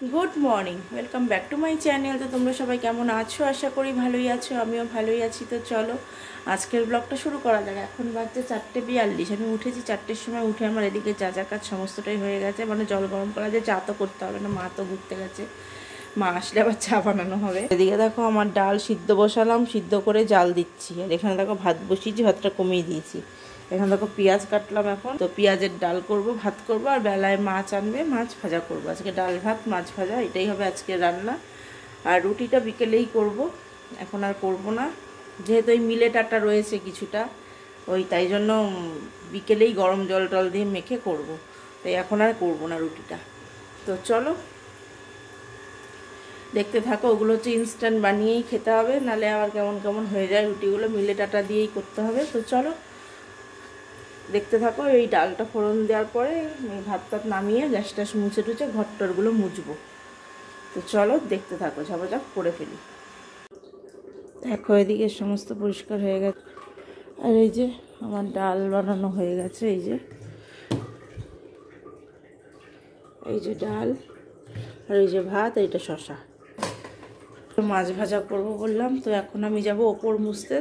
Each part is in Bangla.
Good morning, welcome back to my channel. তো তোমরা সবাই কেমন আছো? আশা করি ভালোই আছো, আমিও ভালোই আছি। তো চলো আজকের ব্লগটা শুরু করা যাক। এখন বাজছে 4:42। আমি উঠেছি 4টের সময়। উঠে আমার এদিকে যা যা কাজ সমস্তটাই হয়ে গেছে। মানে জল গরম করা যে, চা তো করতে হবে না, মা তো ঘুরতে গেছে, মা আসলে আবার চা বানানো হবে। এদিকে দেখো আমার ডাল সিদ্ধ বসালাম, সিদ্ধ করে জাল দিচ্ছি। আর এখানে দেখো ভাত বসিয়েছি, ভাতটা কমিয়ে দিয়েছি। এখানে দেখো পেঁয়াজ কাটলাম, এখন তো পেঁয়াজের ডাল করব, ভাত করব। আর বেলায় মাছ আনবে, মাছ ভাজা করব। আজকে ডাল ভাত মাছ ভাজা এটাই হবে আজকে রান্না। আর রুটিটা বিকেলেই করব, এখন আর করব না, যেহেতু ওই মিলেট আটা রয়েছে কিছুটা, ওই তাই জন্য বিকেলেই গরম জল টল দিয়ে মেখে করব। তাই এখন আর করব না রুটিটা। তো চলো দেখতে থাকো। ওগুলো হচ্ছে ইনস্ট্যান্ট বানিয়েই খেতে হবে, নাহলে আবার কেমন কেমন হয়ে যায়। রুটিগুলো মিলেট আটা দিয়েই করতে হবে। তো চলো দেখতে থাকো। এই ডালটা ফোড়ন দেওয়ার পরে ভাত টাত নামিয়ে গ্যাস ট্যাস মুছে টুছে ঘর টরগুলো মুছবো। তো চলো দেখতে থাকো, ঝাপাঝাপ করে ফেলি। দেখো এদিকে সমস্ত পরিষ্কার হয়ে গেছে। আর এই যে আমার ডাল বানানো হয়ে গেছে। এই যে ডাল, আর এই যে ভাত, এইটা শশা। মাছ ভাজা করবো বললাম, তো এখন আমি যাব ওপর মুছতে।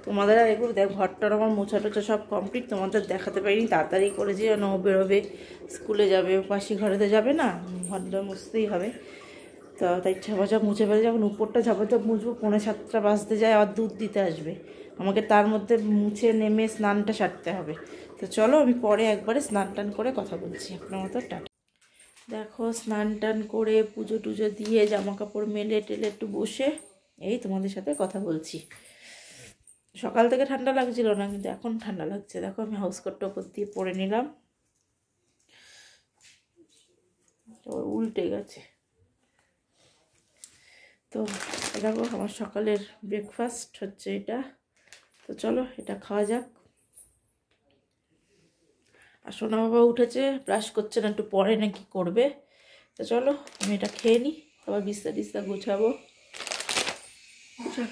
তোমাদের আর এগুলো দেখ, ঘরটার আমার মোছা টোছা সব কমপ্লিট, তোমাদের দেখাতে পারিনি। তাড়াতাড়ি করেছি যেন ও বেরোবে, স্কুলে যাবে, পাশি ঘরেতে যাবে না, ঘরটা মুছতেই হবে। তো তাই ঝাপাঝাপ মুছে ফেলে, যখন উপরটা ঝাপাঝাপ মুছবো 6:45 বাজতে যায়, আবার দুধ দিতে আসবে আমাকে, তার মধ্যে মুছে নেমে স্নানটা সারতে হবে। তো চলো আমি পরে একবারে স্নান টান করে কথা বলছি। আপনার মতো টাটা। দেখো স্নান টান করে পুজো টুজো দিয়ে জামা কাপড় মেলে টেলে একটু বসে এই তোমাদের সাথে কথা বলছি। সকাল থেকে ঠান্ডা লাগছিল না, কিন্তু এখন ঠান্ডা লাগছে। দেখো আমি হাউস কোটটা ওপর দিয়ে পরে নিলাম, উল্টে গেছে। তো দেখো আমার সকালের ব্রেকফাস্ট হচ্ছে এটা। তো চলো এটা খাওয়া যাক। আর সোনা বাবা উঠেছে, ব্রাশ করছে না, একটু পরে নাকি করবে। তো চলো আমি এটা খেয়ে নিই, আবার বিস্তার টিস্তা গুছাবো। কথা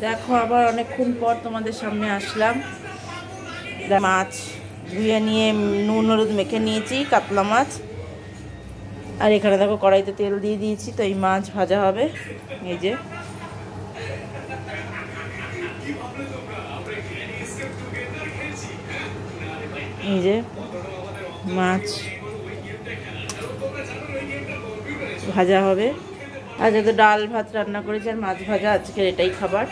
দেখো আবার অনেকক্ষণ পর তোমাদের সামনে আসলাম। মাছ ধুয়ে নিয়ে নুন হলুদ মেখে নিয়েছি, কাতলা মাছ। আর এখানে দেখো কড়াইতে তেল দিয়ে দিয়েছি, তো এই মাছ ভাজা হবে। এই যে মাছ ভাজা হবে। আজ তো ডাল ভাত রান্না করেছি আর মাছ ভাজা, আজকের এটাই খাবার।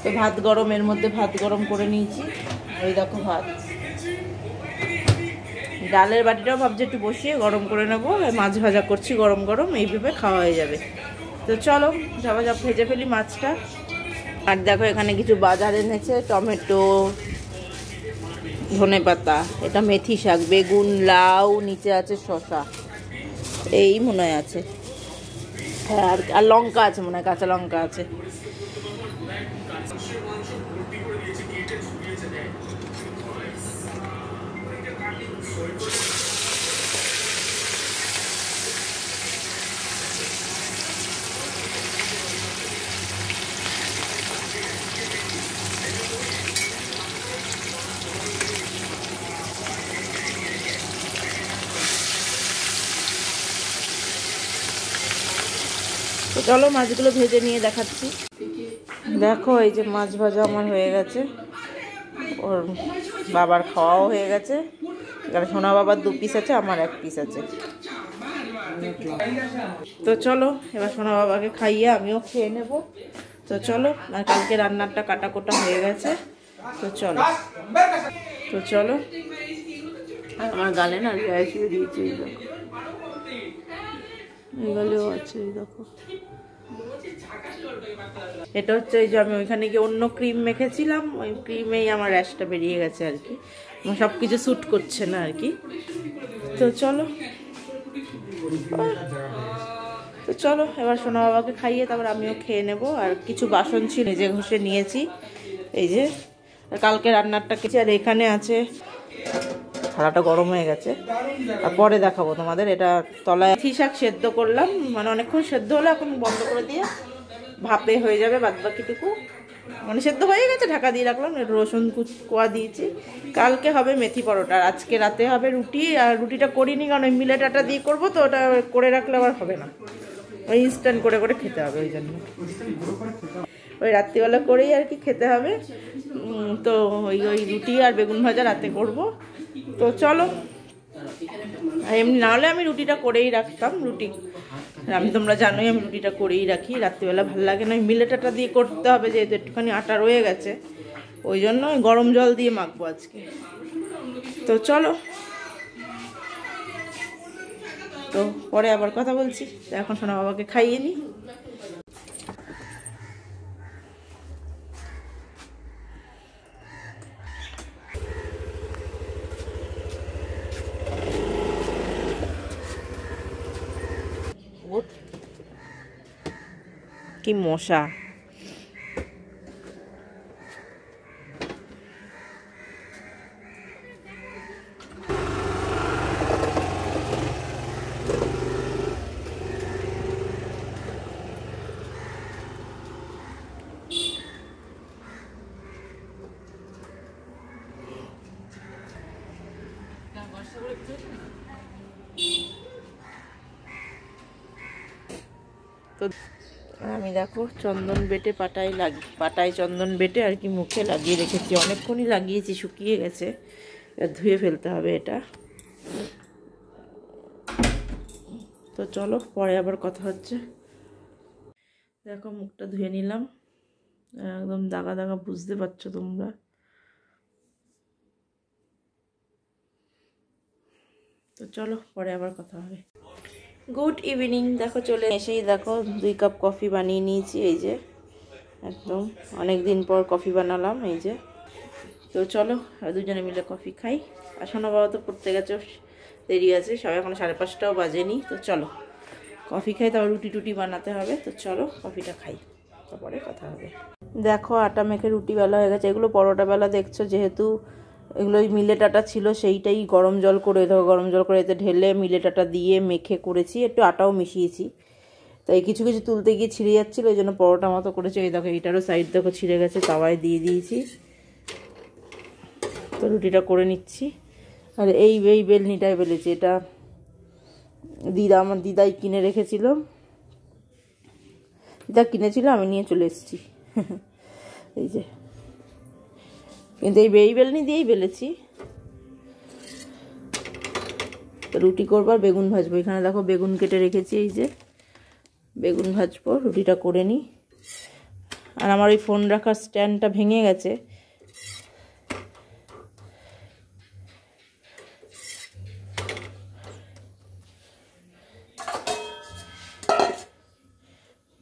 তো ভাত গরম, এর মধ্যে ভাত গরম করে নিয়েছি। এই দেখো ভাত, ডালের বাটিটাও ভাবছি একটু বসিয়ে গরম করে নেবো। মাছ ভাজা করছি গরম গরম, এইভাবে খাওয়া হয়ে যাবে। তো চলো ঝাপাঝাপ ভেজে ফেলি মাছটা। আর দেখো এখানে কিছু বাজার এনেছে, টমেটো, ধনেপাতা, এটা মেথি শাক, বেগুন, লাউ, নিচে আছে শসা, এই মনে হয় আছে। হ্যাঁ আর লঙ্কা আছে মনে হয়, কাঁচা লঙ্কা আছে। তো চলো মাছগুলো ভেজে নিয়ে দেখাচ্ছি। দেখো এই যে মাছ ভাজা আমার হয়ে গেছে, ওর বাবার খাওয়াও হয়ে গেছে। এখানে সোনা বাবার 2 পিস আছে, আমার 1 পিস আছে। তো চলো এবার সোনা বাবাকে খাইয়ে আমিও খেয়ে নেব। তো চলো, আর কালকে রান্নারটা কাটা কোটা হয়ে গেছে। তো চলো আর আমার গালে না র্যাশও দিয়েছে, এই দেখো, এই গালেও আছে, এই দেখো। এটা হচ্ছে এই যে আমি ওইখানে গিয়ে অন্য ক্রিম মেখেছিলাম, ওই ক্রিমেই আমার র্যাশটা বেরিয়ে গেছে আর কি। আমার সব কিছু স্যুট করছে না আর কি। তো চলো এবার সোনা বাবাকে খাইয়ে তারপর আমিও খেয়ে নেব। আর কিছু বাসন ছিল যে ঘষে নিয়েছি, এই যে। আর কালকে রান্নারটা কিছু, আর এখানে আছে, থালাটা গরম হয়ে গেছে, আর পরে দেখাবো তোমাদের। এটা তলায় মেথি শাক সেদ্ধ করলাম, মানে অনেকক্ষণ সেদ্ধ হলো, এখন বন্ধ করে দিয়ে ভাপে হয়ে যাবে বাদবাকিটুকু। মানে সেদ্ধ হয়ে গেছে, ঢাকা দিয়ে রাখলাম। রসুন কোয়া দিয়েছি। কালকে হবে মেথি পরোটা, আর আজকে রাতে হবে রুটি। আর রুটিটা করিনি কারণ ওই মিলেট আটা দিয়ে করবো তো, ওটা করে রাখলে আবার হবে না, ওই ইনস্ট্যান্ট করে করে খেতে হবে, ওই জন্য ওই রাত্রিবেলা করেই আর কি খেতে হবে। তো ওই রুটি আর বেগুন ভাজা রাতে করব। তো চলো, এমনি নাহলে আমি রুটিটা করেই রাখতাম। রুটি তোমরা জানোই আমি রুটিটা করেই রাখি, রাত্রিবেলা ভালো লাগে না। মিলেট আটা দিয়ে করতে হবে যেহেতু একটুখানি আটা রয়ে গেছে, ওই জন্য গরম জল দিয়ে মাখবো আজকে। তো চলো, তো পরে আবার কথা বলছি। এখন সোনা বাবাকে খাইয়ে নিই। কি মশা! তো আমি দেখো চন্দন বেটে পাটায় চন্দন বেটে আর কি মুখে লাগিয়ে রেখেছি, অনেকক্ষণই লাগিয়েছি, শুকিয়ে গেছে। ধুয়ে ফেলতে হবে এটা। তো চলো পরে আবার কথা হচ্ছে। দেখো মুখটা ধুয়ে নিলাম, একদম দাগা দাগা, বুঝতে পারছো তোমরা। তো চলো পরে আবার কথা হবে। Good evening. দেখো চলে এসেই দেখো 2 কাপ কফি বানিয়ে নিয়েছি, এই যে একদম অনেক দিন পর কফি বানালাম, এই যে। তো চলো দুজনে মিলে কফি খাই। আর সোনা বাবা তো পড়তে গেছে, দেরি আছে, সবাই এখন 5:30টাও বাজেনি। তো চলো কফি খাই, তারপর রুটি টুটি বানাতে হবে। তো চলো কফিটা খাই, তারপরে কথা হবে। দেখো আটা মেখে রুটি বেলা হয়ে গেছে। এগুলো পরোটা বেলা দেখছো, যেহেতু এগুলো মিলেট আটা ছিল সেইটাই গরম জল করে, দেখো গরম জল করে এতে ঢেলে মিলেট আটা দিয়ে মেখে করেছি, একটু আটাও মিশিয়েছি। তাই কিছু কিছু তুলতে গিয়ে ছিঁড়ে যাচ্ছিলো, ওই জন্য পরোটা মতো করেছি। এই দেখো এইটারও সাইড দেখো ছিঁড়ে গেছে, তাওয়ায় দিয়ে দিয়েছি। তো রুটিটা করে নিচ্ছি। আর এই বেলনিটাই বেলেছি, এটা আমার দিদাই কিনে রেখেছিল, দিদা কিনেছিল, আমি নিয়ে চলে এসেছি। এই যে, কিন্তু এই বেলনি দিয়েই বেলেছি। রুটি করবো আর বেগুন ভাজবো। এখানে দেখো বেগুন কেটে রেখেছি, এই যে বেগুন ভাজবো, রুটিটা করে নিই। আর আমার ওই ফোন রাখার স্ট্যান্ডটা ভেঙে গেছে,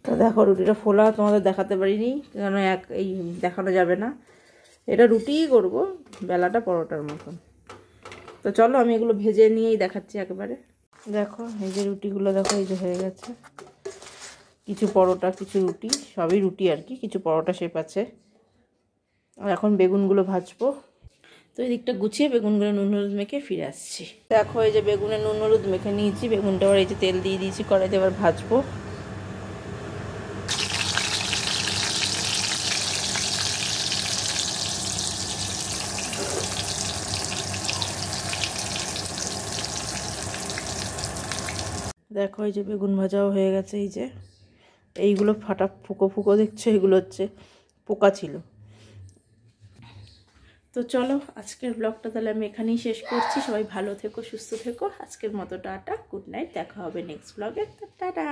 তো দেখো রুটিটা ফোলা তোমাদের দেখাতে পারিনি, কারণ এই দেখানো যাবে না। এটা রুটিই করবো, বেলাটা পরোটার মতন। তো চলো আমি এগুলো ভেজে নিয়েই দেখাচ্ছি একেবারে। দেখো এই যে রুটিগুলো দেখো, এই যে হয়ে গেছে। কিছু পরোটা কিছু রুটি, সবই রুটি আর কি, কিছু পরোটা শেপ আছে। আর এখন বেগুনগুলো ভাজবো। তো এই দিকটা গুছিয়ে বেগুনগুলো নুন হলুদ মেখে ফিরে আসছি। দেখো এই যে বেগুনে নুন হলুদ মেখে নিয়েছি, বেগুনটা আবার এই যে তেল দিয়ে দিয়েছি কড়াইতে, এবার ভাজবো। দেখো এই যে বেগুন ভাজাও হয়ে গেছে, এই যে এইগুলো ফাটা ফুকো ফুকো দেখছো, এগুলো হচ্ছে পোকা ছিল। তো চলো আজকের ব্লগটা তাহলে আমি এখানেই শেষ করছি। সবাই ভালো থেকো, সুস্থ থেকো। আজকের মতো টাটা, গুড নাইট। দেখা হবে নেক্সট ব্লগে। টাটা।